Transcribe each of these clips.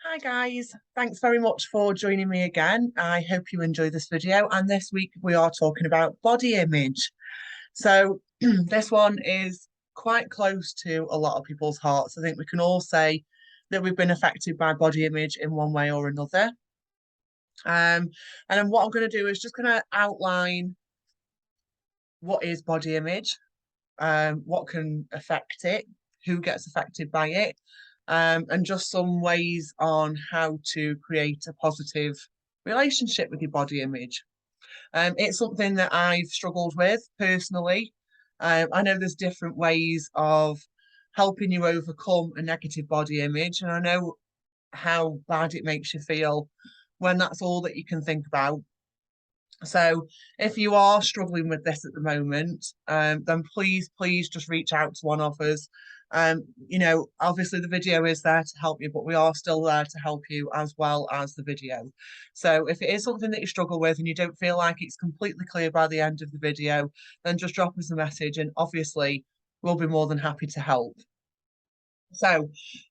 Hi guys, thanks very much for joining me again. I hope you enjoy this video. And this week we are talking about body image. So this one is quite close to a lot of people's hearts. I think we can all say that we've been affected by body image in one way or another. And then what I'm going to do is just going to outline what is body image, what can affect it, who gets affected by it, and just some ways on how to create a positive relationship with your body image. It's something that I've struggled with personally. I know there's different ways of helping you overcome a negative body image, and I know how bad it makes you feel when that's all that you can think about. So if you are struggling with this at the moment, then please just reach out to one of us. Obviously the video is there to help you, but we are still there to help you as well as the video. So if it is something that you struggle with and you don't feel like it's completely clear by the end of the video, then just drop us a message and obviously we'll be more than happy to help. So,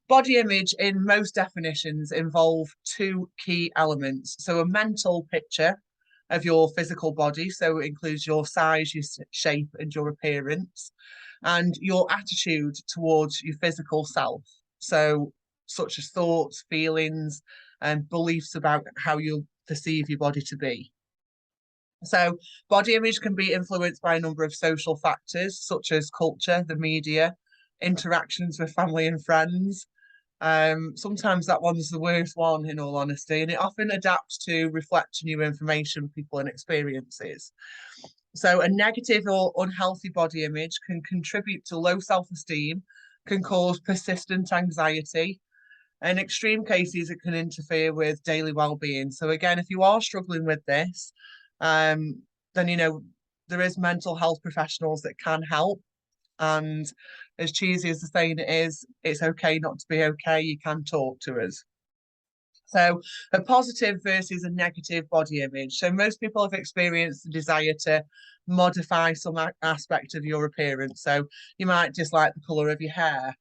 body image in most definitions involve two key elements. So, a mental picture of your physical body, so it includes your size, your shape, and your appearance, and your attitude towards your physical self. So, such as thoughts, feelings, and beliefs about how you perceive your body to be. So, body image can be influenced by a number of social factors, such as culture, the media, interactions with family and friends. Sometimes that one's the worst one, in all honesty, and it often adapts to reflect new information, people, and experiences. So, a negative or unhealthy body image can contribute to low self esteem, can cause persistent anxiety. In extreme cases, it can interfere with daily well-being. So again, if you are struggling with this, um, then there is mental health professionals that can help. And as cheesy as the saying it is, it's okay not to be okay. You can talk to us. So, a positive versus a negative body image. So, most people have experienced the desire to modify some aspect of your appearance. So, you might dislike the colour of your hair.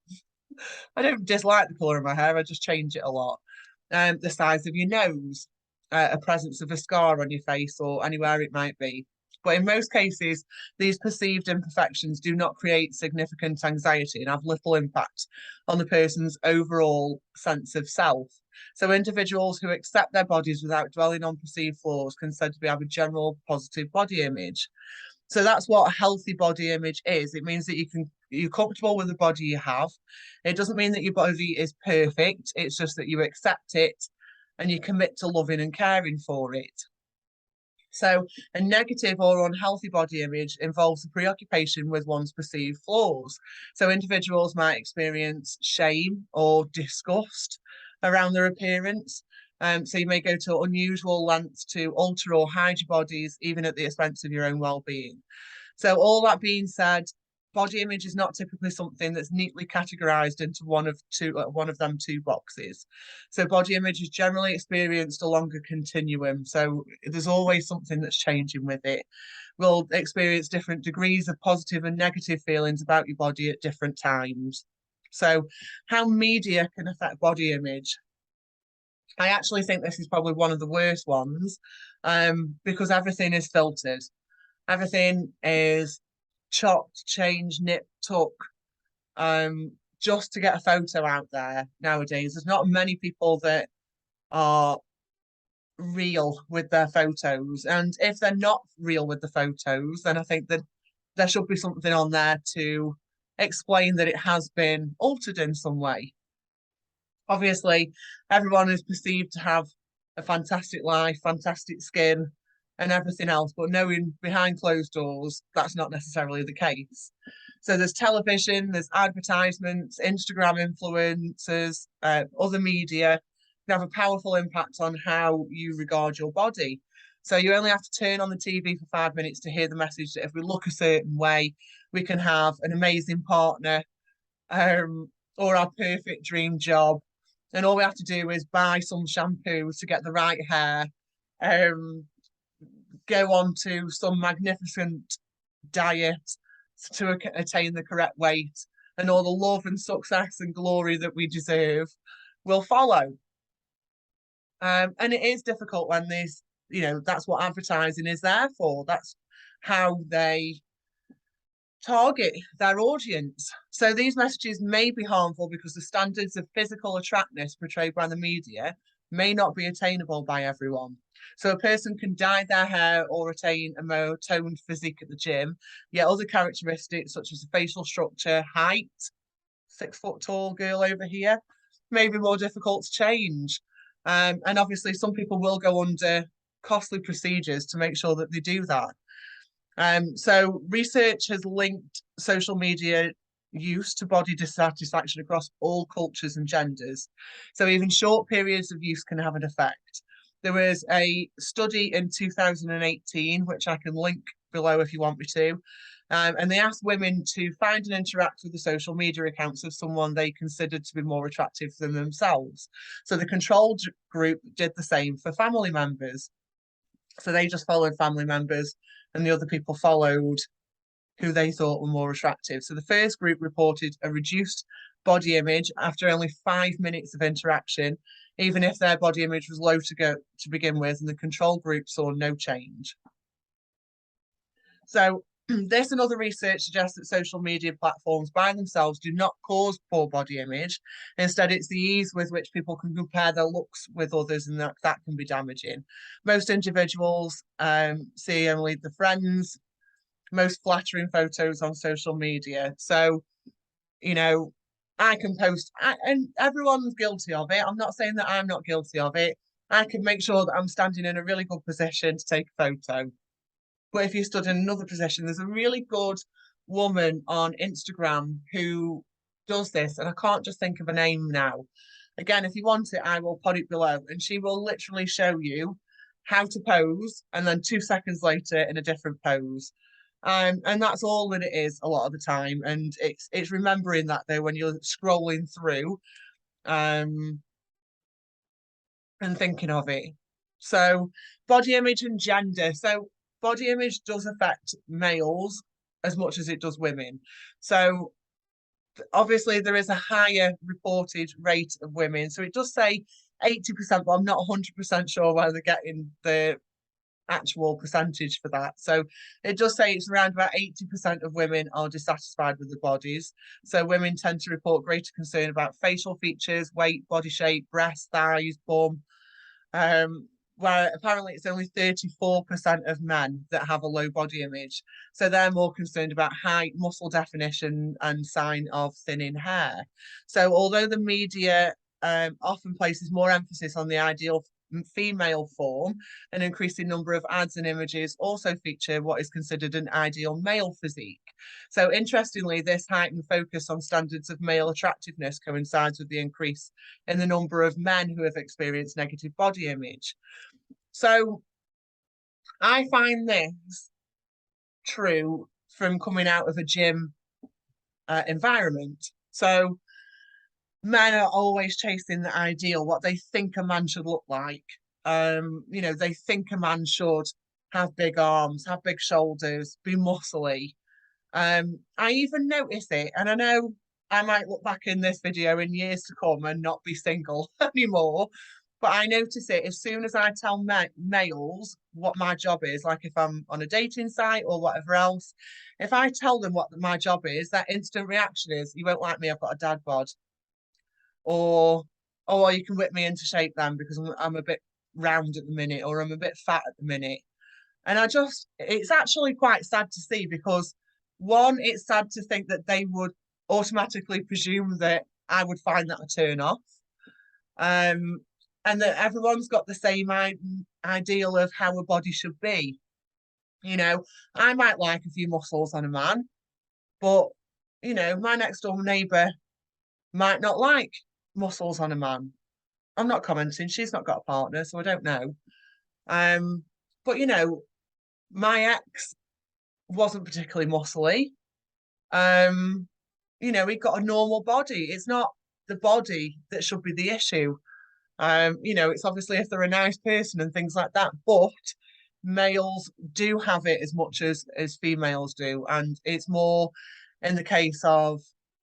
I don't dislike the colour of my hair, I just change it a lot. The size of your nose, a presence of a scar on your face or anywhere it might be. But in most cases, these perceived imperfections do not create significant anxiety and have little impact on the person's overall sense of self. So, individuals who accept their bodies without dwelling on perceived flaws can said to have a general positive body image. So that's what a healthy body image is. It means that you're comfortable with the body you have. It doesn't mean that your body is perfect. It's just that you accept it and you commit to loving and caring for it. So, a negative or unhealthy body image involves a preoccupation with one's perceived flaws. So, individuals might experience shame or disgust around their appearance. So, you may go to unusual lengths to alter or hide your bodies, even at the expense of your own well-being. So, all that being said, body image is not typically something that's neatly categorized into one of them two boxes. So body image is generally experienced along a continuum. So there's always something that's changing with it. We'll experience different degrees of positive and negative feelings about your body at different times. So how media can affect body image. I actually think this is probably one of the worst ones, because everything is filtered. Everything is chopped, changed, nipped, tuck, just to get a photo out there nowadays. There's not many people that are real with their photos. And if they're not real with the photos, then I think that there should be something on there to explain that it has been altered in some way. Obviously, everyone is perceived to have a fantastic life, fantastic skin, and everything else, but knowing behind closed doors, that's not necessarily the case. So there's television, there's advertisements, Instagram influencers, other media can have a powerful impact on how you regard your body. So you only have to turn on the TV for 5 minutes to hear the message that if we look a certain way, we can have an amazing partner, or our perfect dream job. And all we have to do is buy some shampoo to get the right hair, um, go on to some magnificent diet to attain the correct weight, and all the love and success and glory that we deserve will follow. And it is difficult when this, that's what advertising is there for. That's how they target their audience. So these messages may be harmful because the standards of physical attractiveness portrayed by the media may not be attainable by everyone. So a person can dye their hair or attain a more toned physique at the gym, yet other characteristics such as facial structure, height, 6 foot tall girl over here, may be more difficult to change. And obviously some people will go under costly procedures to make sure that they do that. So research has linked social media use to body dissatisfaction across all cultures and genders. So even short periods of use can have an effect. There was a study in 2018, which I can link below if you want me to. And they asked women to find and interact with the social media accounts of someone they considered to be more attractive than themselves. So the controlled group did the same for family members. So they just followed family members, and the other people followed who they thought were more attractive. So the first group reported a reduced body image after only 5 minutes of interaction, even if their body image was low to begin with, and the control group saw no change. So this and other research suggests that social media platforms by themselves do not cause poor body image. Instead, it's the ease with which people can compare their looks with others, and that can be damaging. Most individuals see only the friends, most flattering photos on social media. So, I can post, and everyone's guilty of it. I'm not saying that I'm not guilty of it. I can make sure that I'm standing in a really good position to take a photo. But if you stood in another position, there's a really good woman on Instagram who does this, and I can't just think of a name now. Again, if you want it, I will put it below, and she will literally show you how to pose, and then 2 seconds later in a different pose. And that's all that it is a lot of the time. And it's remembering that though when you're scrolling through, and thinking of it. So body image and gender. So body image does affect males as much as it does women. So obviously there is a higher reported rate of women. So it does say 80%, but I'm not 100% sure where they're getting the actual percentage for that. So it does say it's around about 80% of women are dissatisfied with their bodies. So women tend to report greater concern about facial features, weight, body shape, breasts, thighs, bum, where apparently it's only 34% of men that have a low body image. So they're more concerned about height, muscle definition, and sign of thinning hair. So although the media often places more emphasis on the ideal female form, an increasing number of ads and images also feature what is considered an ideal male physique. So interestingly, this heightened focus on standards of male attractiveness coincides with the increase in the number of men who have experienced negative body image. So I find this true from coming out of a gym environment. So men are always chasing the ideal, what they think a man should look like. They think a man should have big arms, have big shoulders, be muscly. I even notice it, and I know I might look back in this video in years to come and not be single anymore, but I notice it as soon as I tell males what my job is, like if I'm on a dating site or whatever else, if I tell them what my job is, that instant reaction is, you won't like me, I've got a dad bod. Or, oh, you can whip me into shape then because I'm a bit round at the minute, or I'm a bit fat at the minute. And it's actually quite sad to see because one, it's sad to think that they would automatically presume that I would find that a turn off. And that everyone's got the same ideal of how a body should be. I might like a few muscles on a man, but my next door neighbour might not like muscles on a man. I'm not commenting. She's not got a partner, so I don't know. But my ex wasn't particularly muscly. He got a normal body. It's not the body that should be the issue. It's obviously if they're a nice person and things like that, but males do have it as much as females do, and it's more in the case of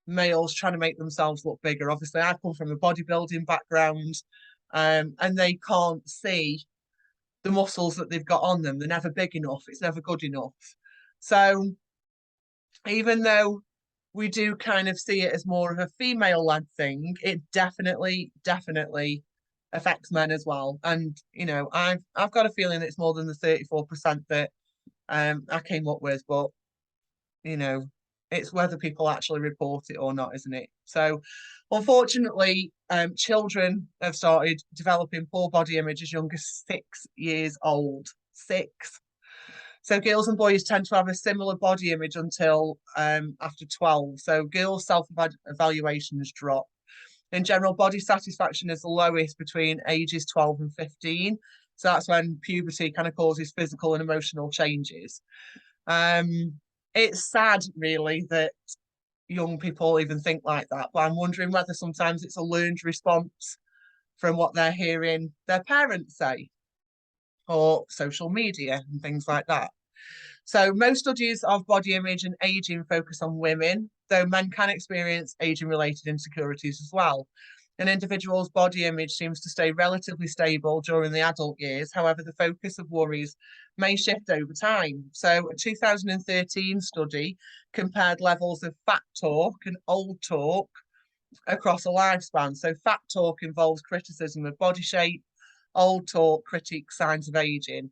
males trying to make themselves look bigger. Obviously, I come from a bodybuilding background. and they can't see the muscles that they've got on them. They're never big enough. It's never good enough. So even though we do kind of see it as more of a female-led thing, it definitely affects men as well. And you know, I've got a feeling it's more than the 34% that I came up with, but you know, it's whether people actually report it or not, isn't it? So unfortunately, children have started developing poor body image as young as 6 years old. Six. So girls and boys tend to have a similar body image until after 12. So girls' self-evaluations drop. In general, body satisfaction is the lowest between ages 12 and 15. So that's when puberty kind of causes physical and emotional changes. It's sad, really, that young people even think like that. But I'm wondering whether sometimes it's a learned response from what they're hearing their parents say or social media and things like that. So most studies of body image and aging focus on women, though men can experience aging-related insecurities as well. An individual's body image seems to stay relatively stable during the adult years. However, the focus of worries may shift over time. So a 2013 study compared levels of fat talk and old talk across a lifespan. So fat talk involves criticism of body shape, old talk critique signs of aging.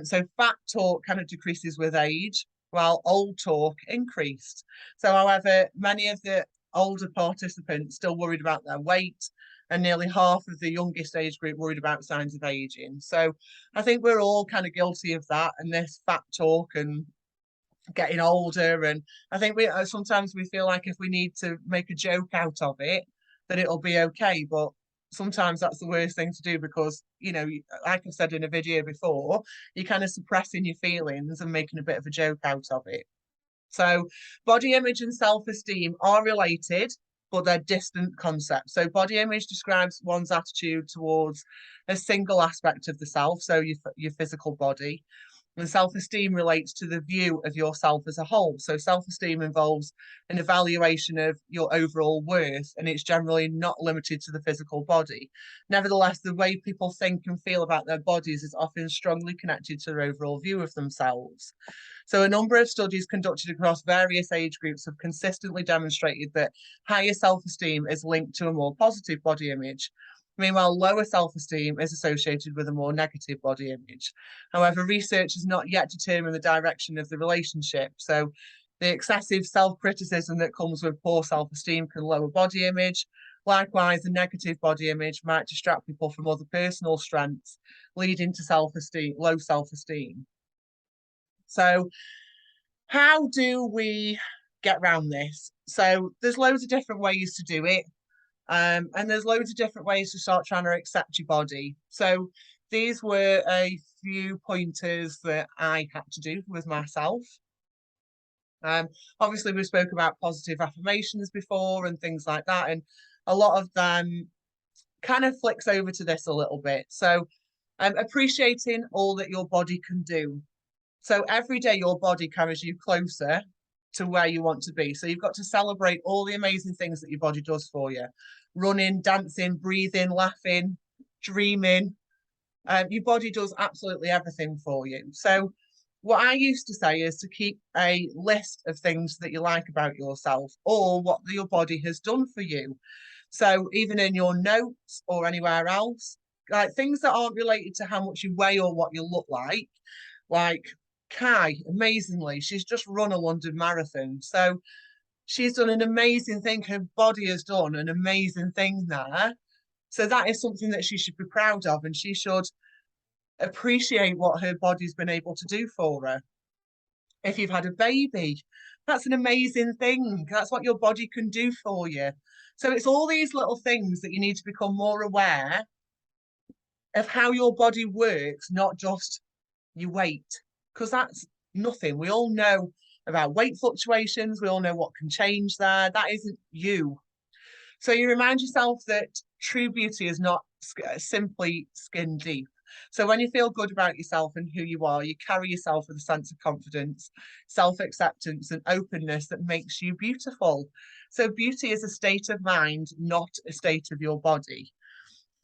So fat talk kind of decreases with age, while old talk increased. So, however, many of the older participants still worried about their weight, and nearly half of the youngest age group worried about signs of aging. So, I think we're all kind of guilty of that, and this fat talk and getting older. And I think we sometimes we feel like if we need to make a joke out of it, that it'll be okay. But sometimes that's the worst thing to do because, you know, like I've said in a video before, you're kind of suppressing your feelings and making a bit of a joke out of it. So body image and self-esteem are related, but they're distant concepts. So body image describes one's attitude towards a single aspect of the self, so your physical body. And self-esteem relates to the view of yourself as a whole. So self-esteem involves an evaluation of your overall worth, and it's generally not limited to the physical body. Nevertheless, the way people think and feel about their bodies is often strongly connected to their overall view of themselves. So a number of studies conducted across various age groups have consistently demonstrated that higher self-esteem is linked to a more positive body image. Meanwhile, lower self-esteem is associated with a more negative body image. However, research has not yet determined the direction of the relationship. So the excessive self-criticism that comes with poor self-esteem can lower body image. Likewise, the negative body image might distract people from other personal strengths, leading to self-esteem, low self-esteem. So how do we get around this? So there's loads of different ways to do it. And there's loads of different ways to start trying to accept your body. So these were a few pointers that I had to do with myself. Obviously, we spoke about positive affirmations before and things like that. And a lot of them kind of flicks over to this a little bit. So appreciating all that your body can do. So every day your body carries you closer to where you want to be. So you've got to celebrate all the amazing things that your body does for you. Running, dancing, breathing, laughing, dreaming. Your body does absolutely everything for you. So what I used to say is to keep a list of things that you like about yourself or what your body has done for you. So even in your notes or anywhere else, like things that aren't related to how much you weigh or what you look like Kai, amazingly, she's just run a London marathon. So she's done an amazing thing. Her body has done an amazing thing there. So that is something that she should be proud of, and she should appreciate what her body's been able to do for her. If you've had a baby, that's an amazing thing. That's what your body can do for you. So it's all these little things that you need to become more aware of how your body works, not just your weight, because that's nothing. We all know about weight fluctuations. We all know what can change there. That isn't you. So you remind yourself that true beauty is not simply skin deep. So when you feel good about yourself and who you are, you carry yourself with a sense of confidence, self-acceptance, and openness that makes you beautiful. So beauty is a state of mind, not a state of your body.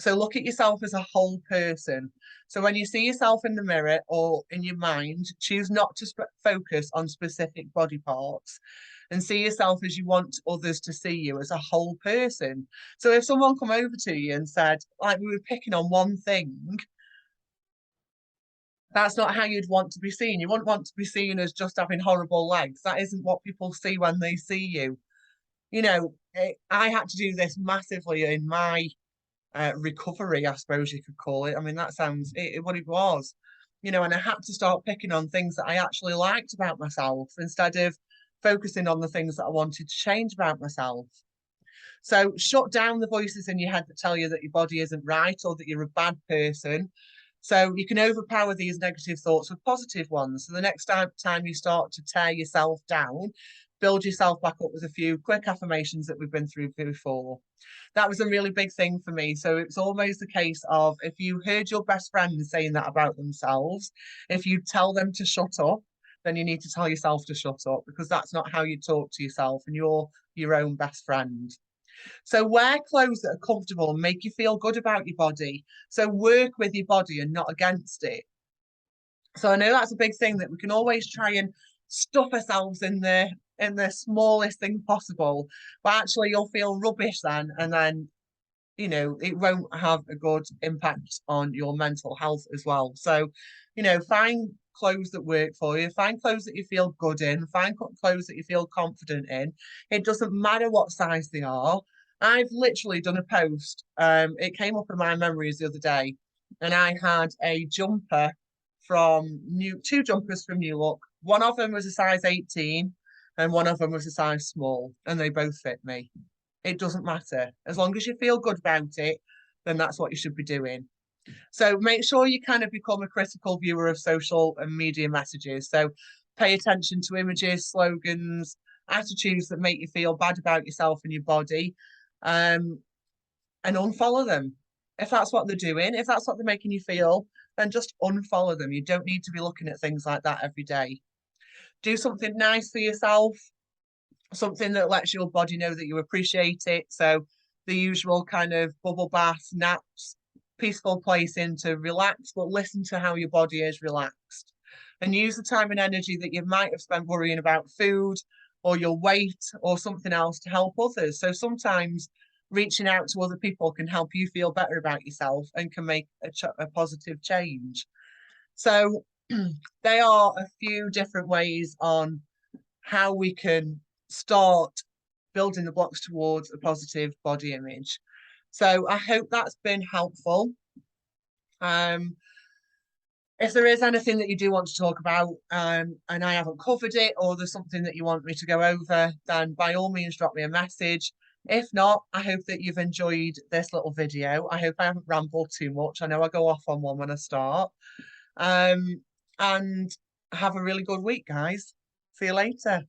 So look at yourself as a whole person. So when you see yourself in the mirror or in your mind, choose not to focus on specific body parts and see yourself as you want others to see you as a whole person. So if someone come over to you and said, like we were picking on one thing, that's not how you'd want to be seen. You wouldn't want to be seen as just having horrible legs. That isn't what people see when they see you. You know, I had to do this massively in my recovery, I suppose you could call it. I mean, that sounds what it was, you know, and I had to start picking on things that I actually liked about myself instead of focusing on the things that I wanted to change about myself. So shut down the voices in your head that tell you that your body isn't right or that you're a bad person. So you can overpower these negative thoughts with positive ones. So the next time you start to tear yourself down, build yourself back up with a few quick affirmations that we've been through before. That was a really big thing for me. So it's almost a case of if you heard your best friend saying that about themselves, if you tell them to shut up, then you need to tell yourself to shut up because that's not how you talk to yourself and you're your own best friend. So wear clothes that are comfortable and make you feel good about your body. So work with your body and not against it. So I know that's a big thing that we can always try and stuff ourselves in the smallest thing possible, but actually you'll feel rubbish then, and then you know it won't have a good impact on your mental health as well. So, you know, find clothes that work for you, find clothes that you feel good in, find clothes that you feel confident in. It doesn't matter what size they are. I've literally done a post. It came up in my memories the other day, and I had a jumper from two jumpers from New Look. One of them was a size 18 and one of them was a size small, and they both fit me. It doesn't matter. As long as you feel good about it, then that's what you should be doing. So make sure you kind of become a critical viewer of social and media messages. So pay attention to images, slogans, attitudes that make you feel bad about yourself and your body, and unfollow them. If that's what they're doing, if that's what they're making you feel, then just unfollow them. You don't need to be looking at things like that every day. Do something nice for yourself, something that lets your body know that you appreciate it. So the usual kind of bubble bath, naps, peaceful place in to relax, but listen to how your body is relaxed. And use the time and energy that you might have spent worrying about food or your weight or something else to help others. So sometimes reaching out to other people can help you feel better about yourself and can make a positive change. So they are a few different ways on how we can start building the blocks towards a positive body image. So I hope that's been helpful. If there is anything that you do want to talk about and I haven't covered it, or there's something that you want me to go over, then by all means drop me a message. If not, I hope that you've enjoyed this little video. I hope I haven't rambled too much. I know I go off on one when I start. And have a really good week, guys. See you later.